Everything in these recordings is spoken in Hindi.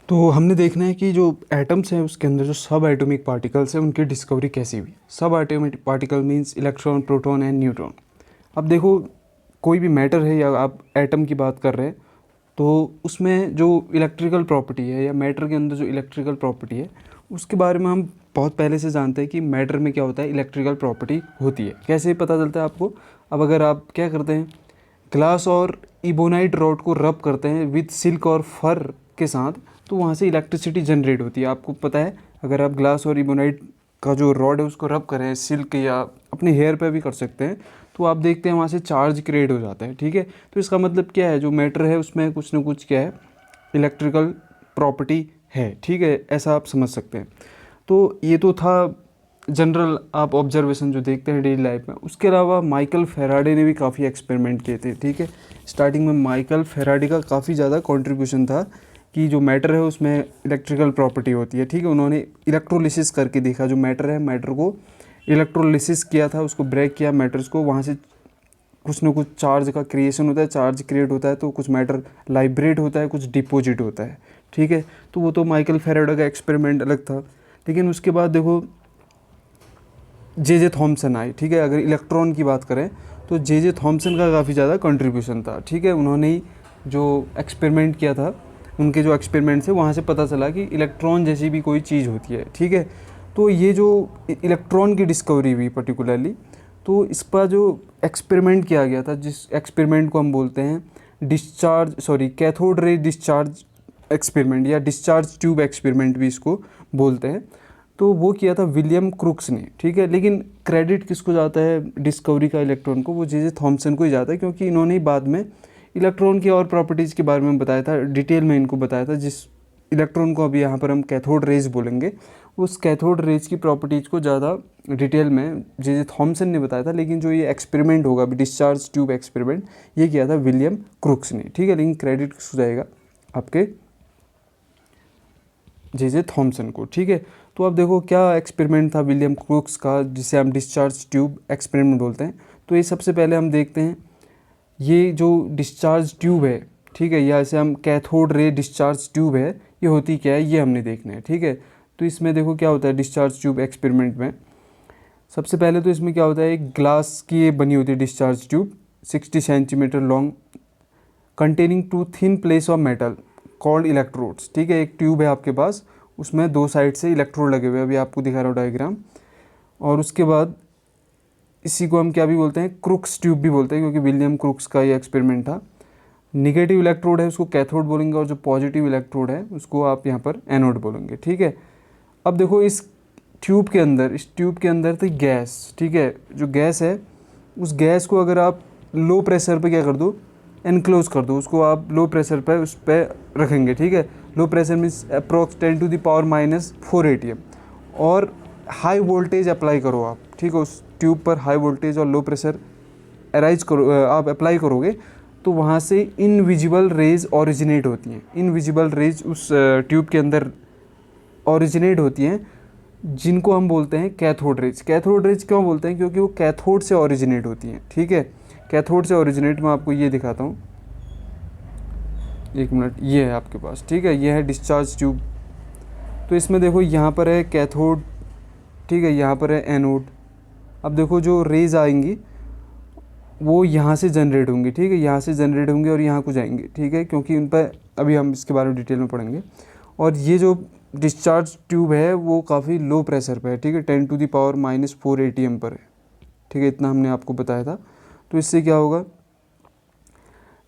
तो हमने देखना है कि जो एटम्स हैं उसके अंदर जो सब एटॉमिक पार्टिकल्स हैं उनकी डिस्कवरी कैसी हुई। सब atomic particle means electron, proton and neutron. अब देखो, कोई भी मैटर है या आप एटम की बात कर रहे हैं तो उसमें जो इलेक्ट्रिकल प्रॉपर्टी है या मैटर के अंदर जो इलेक्ट्रिकल प्रॉपर्टी है उसके बारे में हम बहुत पहले से जानते हैं कि मैटर में क्या होता है, इलेक्ट्रिकल प्रॉपर्टी होती है। कैसे पता चलता है आपको? अब अगर आप क्या करते हैं, ग्लास और इबोनाइट रॉड को रब करते हैं विद सिल्क और फर के साथ, तो वहाँ से इलेक्ट्रिसिटी जनरेट होती है। आपको पता है, अगर आप ग्लास और इबोनाइट का जो रॉड है उसको रब करें सिल्क या अपने हेयर पे भी कर सकते हैं, तो आप देखते हैं वहाँ से चार्ज क्रिएट हो जाता है। ठीक है, तो इसका मतलब क्या है, जो मैटर है उसमें कुछ ना कुछ क्या है, इलेक्ट्रिकल प्रॉपर्टी है। ठीक है, ऐसा आप समझ सकते हैं। तो ये तो था जनरल आप ऑब्जर्वेशन जो देखते हैं डेली लाइफ में। उसके अलावा माइकल फेराडे ने भी काफ़ी एक्सपेरिमेंट किए थे। ठीक है, स्टार्टिंग में माइकल फेराडे का काफ़ी ज़्यादा कंट्रीब्यूशन था कि जो मैटर है उसमें इलेक्ट्रिकल प्रॉपर्टी होती है। ठीक है, उन्होंने इलेक्ट्रोलिसिस करके देखा, जो मैटर है मैटर को इलेक्ट्रोलिसिस किया था, उसको ब्रेक किया मैटर्स को, वहाँ से कुछ ना कुछ चार्ज का क्रिएशन होता है, चार्ज क्रिएट होता है, तो कुछ मैटर लाइब्रेट होता है, कुछ डिपोजिट होता है। ठीक है, तो वो तो माइकल फेराडे का एक्सपेरिमेंट अलग था। लेकिन उसके बाद देखो जे थॉमसन आए। ठीक है, अगर इलेक्ट्रॉन की बात करें तो जे थॉमसन का काफ़ी ज़्यादा कंट्रीब्यूशन था। ठीक है, उन्होंने ही जो एक्सपेरिमेंट किया था, उनके जो एक्सपेरिमेंट से वहाँ से पता चला कि इलेक्ट्रॉन जैसी भी कोई चीज़ होती है। ठीक है, तो ये जो इलेक्ट्रॉन की डिस्कवरी हुई पर्टिकुलरली, तो इस पर जो एक्सपेरिमेंट किया गया था, जिस एक्सपेरिमेंट को हम बोलते हैं कैथोड रे डिस्चार्ज एक्सपेरिमेंट या डिस्चार्ज ट्यूब एक्सपेरिमेंट भी इसको बोलते हैं, तो वो किया था विलियम क्रुक्स ने। ठीक है, लेकिन क्रेडिट किसको जाता है डिस्कवरी का इलेक्ट्रॉन को? वो जे थॉमसन को ही जाता है, क्योंकि इन्होंने ही बाद में इलेक्ट्रॉन की और प्रॉपर्टीज़ के बारे में बताया था, डिटेल में इनको बताया था। जिस इलेक्ट्रॉन को अभी यहाँ पर हम कैथोड रेज बोलेंगे, उस कैथोड रेज की प्रॉपर्टीज़ को ज़्यादा डिटेल में जे थॉमसन ने बताया था। लेकिन जो ये एक्सपेरिमेंट होगा अभी डिस्चार्ज ट्यूब एक्सपेरिमेंट, ये किया था विलियम क्रुक्स ने। ठीक है, लेकिन क्रेडिट किसको जाएगा? आपके जे थॉमसन को। ठीक है, तो अब देखो क्या एक्सपेरिमेंट था विलियम क्रुक्स का, जिसे हम डिस्चार्ज ट्यूब एक्सपेरिमेंट बोलते हैं। तो ये सबसे पहले हम देखते हैं, ये जो डिस्चार्ज ट्यूब है, ठीक है, या इसे हम कैथोड रे डिस्चार्ज ट्यूब है, ये होती क्या है ये हमने देखना है। ठीक है, तो इसमें देखो क्या होता है डिस्चार्ज ट्यूब एक्सपेरिमेंट में। सबसे पहले तो इसमें क्या होता है, एक ग्लास की ये बनी होती है discharge tube, 60 centimetre long, containing 2 thin place of metal called electrodes. ठीक है, एक ट्यूब है आपके पास, उसमें 2 साइड से इलेक्ट्रोड लगे हुए हैं, अभी आपको दिखा रहा हूँ डायग्राम। और उसके बाद इसी को हम क्या भी बोलते हैं, क्रुक्स ट्यूब भी बोलते हैं, क्योंकि विलियम क्रुक्स का ये एक्सपेरिमेंट था। निगेटिव इलेक्ट्रोड है उसको कैथोड बोलेंगे, और जो पॉजिटिव इलेक्ट्रोड है उसको आप यहाँ पर एनोड बोलेंगे। ठीक है, अब देखो इस ट्यूब के अंदर थी गैस। ठीक है, जो गैस है उस गैस को अगर आप लो प्रेशर पे क्या कर दो, एनक्लोज कर दो, उसको आप लो प्रेशर पे उस पर रखेंगे। ठीक है, low pressure means approx 10⁻⁻⁴ ATM, और हाई वोल्टेज अप्लाई करो आप। ठीक है, उस ट्यूब पर हाई वोल्टेज और लो प्रेशर अराइज करो, आप अप्लाई करोगे, तो वहाँ से इनविजिबल रेज ओरिजिनेट होती हैं। इनविजिबल रेज उस ट्यूब के अंदर ओरिजिनेट होती हैं, जिनको हम बोलते हैं कैथोड रेज। कैथोड रेज क्यों बोलते हैं? क्योंकि वो कैथोड से ओरिजिनेट होती हैं। ठीक है, कैथोड से ओरिजिनेट, मैं आपको ये दिखाता हूँ, एक मिनट, ये है आपके पास। ठीक है, ये है डिस्चार्ज ट्यूब। तो इसमें देखो यहाँ पर है कैथोड, ठीक है, यहाँ पर है एनोड। अब देखो जो रेज आएंगी वो यहाँ से जनरेट होंगी। ठीक है, यहाँ से जनरेट होंगे और यहाँ को जाएंगे। ठीक है, क्योंकि उन पर अभी हम इसके बारे में डिटेल में पढ़ेंगे। और ये जो डिस्चार्ज ट्यूब है वो काफ़ी लो प्रेशर पे है। ठीक है, 10⁻⁻⁴ ATM पर है। ठीक है, इतना हमने आपको बताया था। तो इससे क्या होगा,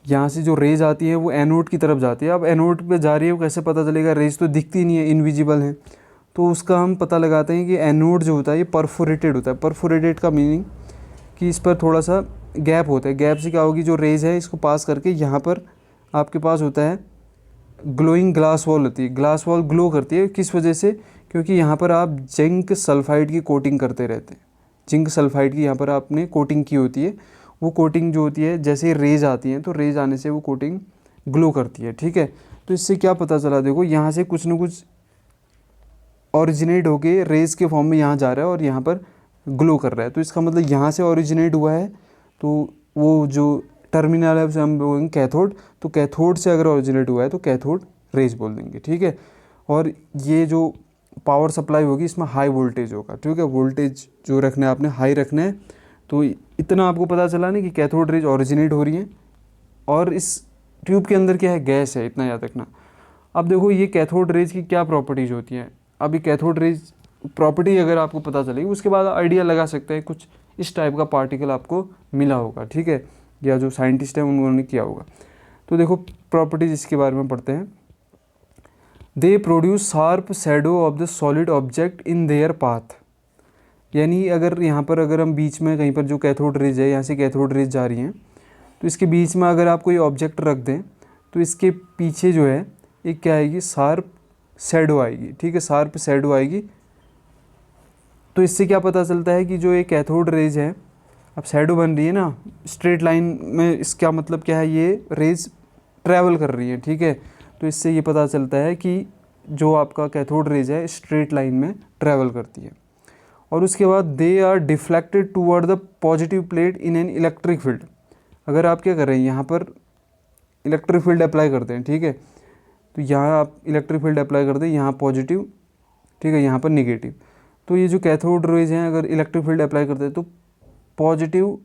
यहाँ से जो रेज आती है वो एनोड की तरफ जाती है। अब एनोड पे जा रही है, वो कैसे पता चलेगा? रेज तो दिखती नहीं है, इनविजिबल है। तो उसका हम पता लगाते हैं कि एनोड जो होता है ये परफोरेटेड होता है। परफोरेटेड का मीनिंग कि इस पर थोड़ा सा गैप होता है। गैप से क्या होगी, जो रेज है इसको पास करके यहाँ पर आपके पास होता है ग्लोइंग ग्लास वॉल होती है। ग्लास वॉल ग्लो करती है, किस वजह से? क्योंकि यहाँ पर आप जिंक सल्फाइड की कोटिंग करते रहते हैं। जिंक सल्फाइड की यहाँ पर आपने कोटिंग की होती है। वो कोटिंग जो होती है, जैसे रेज आती हैं तो रेज आने से वो कोटिंग ग्लो करती है। ठीक है, तो इससे क्या पता चला, देखो यहाँ से कुछ ना कुछ ओरिजिनेट होके रेज के फॉर्म में यहाँ जा रहा है और यहाँ पर ग्लो कर रहा है। तो इसका मतलब यहाँ से ओरिजिनेट हुआ है, तो वो जो टर्मिनल है उसे हम बोलेंगे कैथोड। तो कैथोड से अगर ओरिजिनेट हुआ है तो कैथोड रेज बोल देंगे, ठीक है। और ये जो पावर सप्लाई होगी इसमें हाई वोल्टेज होगा, ठीक है। वोल्टेज जो रखना है आपने हाई रखना है। तो इतना आपको पता चला ना कि कैथोड रेज ओरिजिनेट हो रही है और इस ट्यूब के अंदर क्या है, गैस है, इतना याद रखना। अब देखो ये कैथोड रेज की क्या प्रॉपर्टीज़ होती हैं। अब ये कैथोड रेज प्रॉपर्टी अगर आपको पता चलेगी उसके बाद आइडिया लगा सकते हैं कुछ इस टाइप का पार्टिकल आपको मिला होगा, ठीक है, या जो साइंटिस्ट है उन्होंने किया होगा। तो देखो प्रॉपर्टीज इसके बारे में पढ़ते हैं। They produce sharp shadow of the solid object in their path. यानी अगर यहाँ पर अगर हम बीच में कहीं पर जो कैथोड रेज है, यहाँ से कैथोड रेज जा रही हैं, तो इसके बीच में अगर आप कोई ऑब्जेक्ट रख दें तो इसके पीछे जो है एक क्या आएगी, शार्प शैडो आएगी, ठीक है, शार्प शैडो आएगी। तो इससे क्या पता चलता है कि जो ये कैथोड रेज है, अब शैडो बन रही है ना स्ट्रेट लाइन में, इसका मतलब क्या है, ये रेज ट्रैवल कर रही है, ठीक है। तो इससे ये पता चलता है कि जो आपका कैथोड रेज है स्ट्रेट लाइन में ट्रैवल करती है। और उसके बाद they are deflected toward the positive plate in an electric field. अगर आप क्या कर रहे हैं, यहाँ पर इलेक्ट्रिक फील्ड अप्लाई करते हैं, ठीक है, तो यहाँ आप इलेक्ट्रिक फील्ड अप्लाई करते हैं, यहाँ पॉजिटिव, ठीक है, यहाँ पर निगेटिव। तो ये जो कैथोड रेज हैं अगर इलेक्ट्रिक फील्ड अप्लाई करते हैं तो पॉजिटिव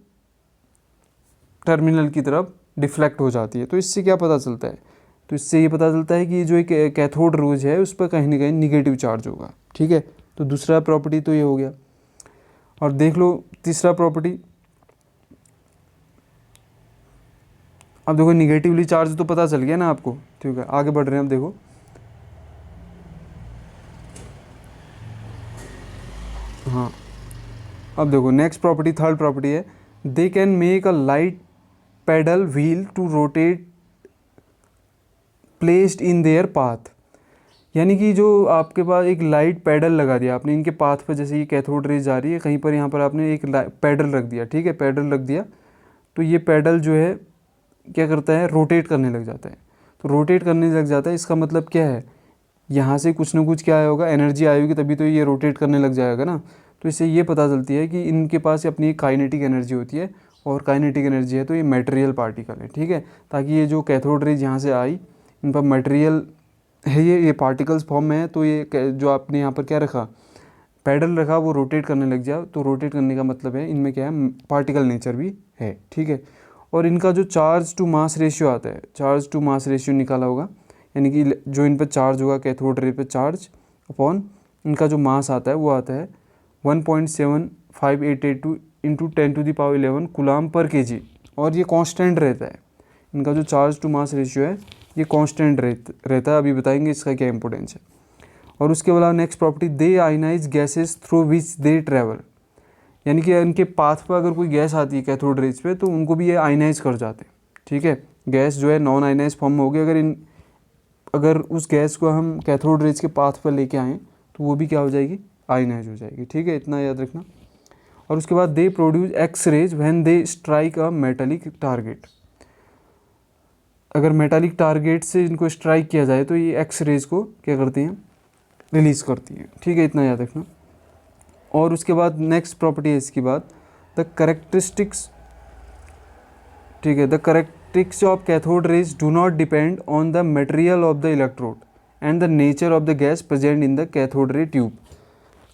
टर्मिनल की तरफ डिफ्लेक्ट हो जाती है। तो इससे क्या पता चलता है, तो इससे ये पता चलता है कि जो एक कैथोड रेज है उस पर कहीं ना कहीं निगेटिव चार्ज होगा, ठीक है। तो दूसरा प्रॉपर्टी तो ये हो गया। और देख लो तीसरा प्रॉपर्टी। अब देखो निगेटिवली चार्ज तो पता चल गया ना आपको, ठीक है, आगे बढ़ रहे हैं। अब देखो हाँ, अब देखो नेक्स्ट प्रॉपर्टी, थर्ड प्रॉपर्टी है, they can make a light paddle wheel to rotate placed in their path. यानी कि जो आपके पास एक लाइट पैडल लगा दिया आपने इनके पाथ पर, जैसे ये कैथोड रेज जा रही है कहीं पर, यहाँ पर आपने एक पैडल रख दिया, ठीक है, पैडल रख दिया। तो ये पैडल जो है क्या करता है, रोटेट करने लग जाता है। तो रोटेट करने लग जाता है, इसका मतलब क्या है, यहाँ से कुछ ना कुछ क्या आया होगा, एनर्जी आई होगी, तभी तो ये रोटेट करने लग जाएगा ना। तो इससे ये पता चलती है कि इनके पास अपनी काइनेटिक एनर्जी होती है, और काइनेटिक एनर्जी है तो ये मटेरियल पार्टिकल है, ठीक है। ताकि ये जो कैथोड रेज यहाँ से आई इन पर मटेरियल है, ये पार्टिकल्स फॉर्म में है। तो ये जो आपने यहाँ पर क्या रखा, पैडल रखा, वो रोटेट करने लग जाए, तो रोटेट करने का मतलब है इनमें क्या है, पार्टिकल नेचर भी है, ठीक है। और इनका जो चार्ज टू मास रेशियो आता है, चार्ज टू मास रेशियो निकाला होगा, यानी कि जो इन पर चार्ज होगा कैथोड रे पे चार्ज अपॉन इनका जो मास आता है वो आता है 1.7582 इंटू 10⁻11 कूलाम पर केजी। और ये कांस्टेंट रहता है, इनका जो चार्ज टू मास रेशियो है ये कांस्टेंट रहता है। अभी बताएंगे इसका क्या इंपॉर्टेंस है। और उसके बाद next property, they ionize gases through which they travel. यानी कि इनके पाथ पर अगर कोई गैस आती है कैथोड रेज पे तो उनको भी ये आयनाइज कर जाते हैं, ठीक है। गैस जो है नॉन आयनाइज फॉर्म में होगी, अगर उस गैस को हम कैथोड रेज के पाथ पर लेके आएँ तो वो भी क्या हो जाएगी, आयनाइज हो जाएगी, ठीक है, इतना याद रखना। और उसके बाद they produce X rays when they strike a metallic target. अगर मेटालिक टारगेट से इनको स्ट्राइक किया जाए तो ये एक्स रेज को क्या करती हैं, रिलीज़ करती हैं, ठीक है, इतना याद रखना। और उसके बाद नेक्स्ट प्रॉपर्टी है इसकी बात, द करेक्टरिस्टिक्स, ठीक है, the characteristics of cathode rays do not depend on the material of the electrode and the nature of the gas present in the cathode ray tube.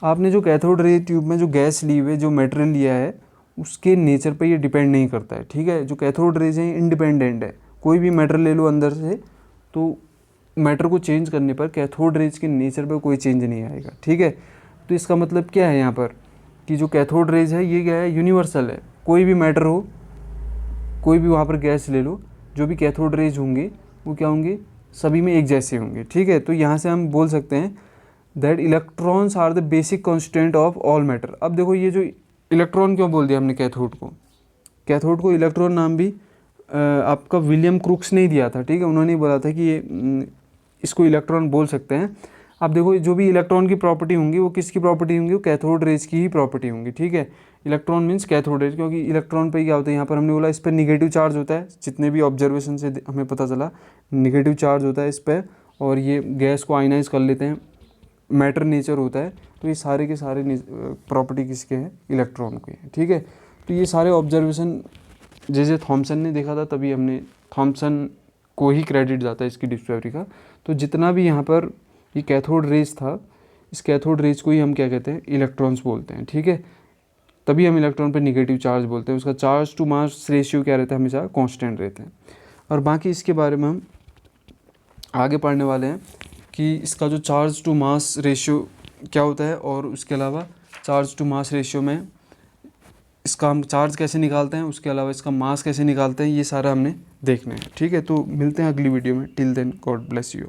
आपने जो कैथोड रे ट्यूब में जो गैस ली हुई है, जो मटेरियल लिया है, उसके नेचर पर ये डिपेंड नहीं करता है, ठीक है। जो कैथोड रेज है इंडिपेंडेंट है, कोई भी मैटर ले लो अंदर से, तो मैटर को चेंज करने पर कैथोड रेज के नेचर पर कोई चेंज नहीं आएगा, ठीक है। तो इसका मतलब क्या है यहाँ पर कि जो कैथोड रेज है ये क्या है, यूनिवर्सल है। कोई भी मैटर हो, कोई भी वहाँ पर गैस ले लो, जो भी कैथोड रेज होंगे वो क्या होंगे, सभी में एक जैसे होंगे, ठीक है। तो यहाँ से हम बोल सकते हैं that electrons are the basic constant of all matter. अब देखो ये जो इलेक्ट्रॉन क्यों बोल दिया हमने कैथोड को इलेक्ट्रॉन नाम भी आपका विलियम क्रूक्स ने ही दिया था, ठीक है। उन्होंने बोला था कि ये इसको इलेक्ट्रॉन बोल सकते हैं। अब देखो जो भी इलेक्ट्रॉन की प्रॉपर्टी होंगी वो किसकी प्रॉपर्टी होंगी, वो कैथोड रेज की ही प्रॉपर्टी होंगी, ठीक है। इलेक्ट्रॉन मीन्स कैथोड रेज, क्योंकि इलेक्ट्रॉन पे क्या होता है, यहाँ पर हमने बोला इस पर निगेटिव चार्ज होता है, जितने भी ऑब्जर्वेशन से हमें पता चला निगेटिव चार्ज होता है इस पर, और ये गैस को आयनाइज कर लेते हैं, मैटर नेचर होता है। तो ये सारे के सारे प्रॉपर्टी किसके हैं, इलेक्ट्रॉन के हैं, ठीक है। तो ये सारे ऑब्जर्वेशन जैसे थॉमसन ने देखा था, तभी हमने थॉमसन को ही क्रेडिट जाता है इसकी डिस्कवरी का। तो जितना भी यहाँ पर ये कैथोड रेज था, इस कैथोड रेज को ही हम क्या कहते हैं, इलेक्ट्रॉन्स बोलते हैं, ठीक है। तभी हम इलेक्ट्रॉन पे निगेटिव चार्ज बोलते हैं, उसका चार्ज टू मास रेशियो क्या रहता है, हमेशा कांस्टेंट रहते हैं। और बाकी इसके बारे में हम आगे पढ़ने वाले हैं कि इसका जो चार्ज टू मास रेशियो क्या होता है, और उसके अलावा चार्ज टू मास रेशियो में इसका हम चार्ज कैसे निकालते हैं, उसके अलावा इसका मास कैसे निकालते हैं, ये सारा हमने देखना है, ठीक है। तो मिलते हैं अगली वीडियो में। Till then God bless you.